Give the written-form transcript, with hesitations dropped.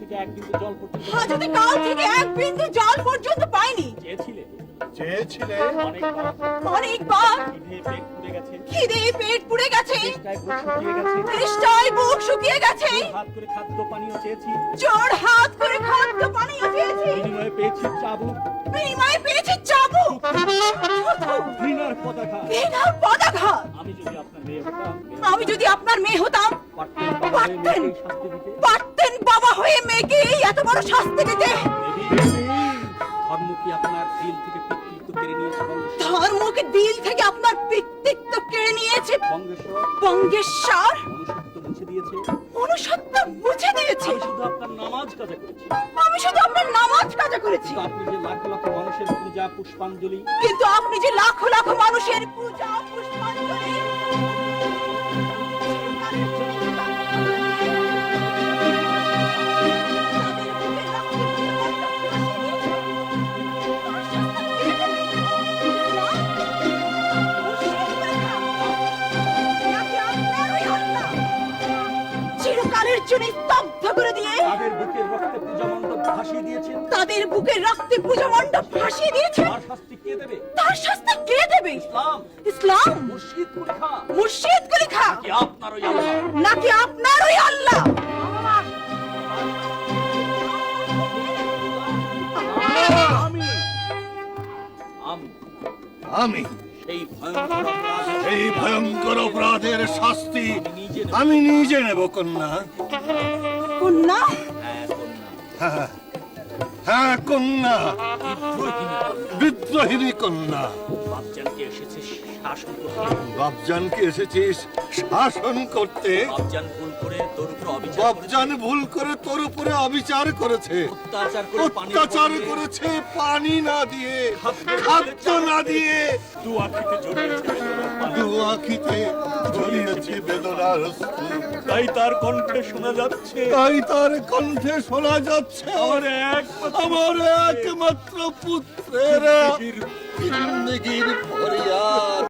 থেকে এক বিন্দু জল পর্যন্ত আজ অতি কাল থেকে এক বিন্দু জল পর্যন্ত পাইনি। চেয়েছিলে অনেকবার খিদে পেট পুড়ে গেছে, তেষ্টায় বুক শুকিয়ে গেছে, হাত করে খাদ্য পানীয় চেয়েছি, জোর হাত করে খাদ্য পানীয় চেয়েছি, বিনিময়ে পেয়েছি চাবুক, চাবুক, ঘৃণার পদাঘাত। আমি যদি আপনার মেয়ে হতাম পারতেন বাবা হয়ে মেয়েকে এত বড় শাস্তি দিতে। ধর্ম কি আপনার দিল থেকে পিতৃত্ব কেড়ে নিয়েছে? ধর্মকে দিল থেকে আপনার পিতৃত্ব কেড়ে নিয়েছে বঙ্গেশ্বর, অনুসত্ব মুছে দিয়েছে। আমি শুধু আপনার নামাজ কাজা করেছি। আপনি যে লাখ লাখ মানুষের পূজা পুষ্পাঞ্জলি, কিন্তু আপনি যে লাখ লাখ মানুষের পূজা পুষ্পাঞ্জলি চিরকালের জন্য স্তব্ধ করে দিয়ে তাদের বুকের রক্তে পূজা মণ্ডপ ভাসিয়ে দিয়েছেন, তার শাস্তি কে দেবে? ইসলাম, মুর্শিদ কুলি খাঁ, নাকি আপনার ওই আল্লাহ? আমি এই ভয়ঙ্কর অপরাধের শাস্তি আমি নিজে নেব। কন্যা, হ্যাঁ কন্যা, বিদ্রোহিনী কন্যা। বাপজানকে এসেছিস শাসন করতে। বাপজান ভুল করে তোর উপরে অবিচার করেছে, অত্যাচার করেছে, পানি না দিয়ে, খাদ্য না দিয়ে, দু আঁখিতে ঝরিয়েছে বেদনার স্তূপ। তাই তার কণ্ঠে শোনা যাচ্ছে আমার একমাত্র পুত্রের জিন্দেগির ফরিয়াদ।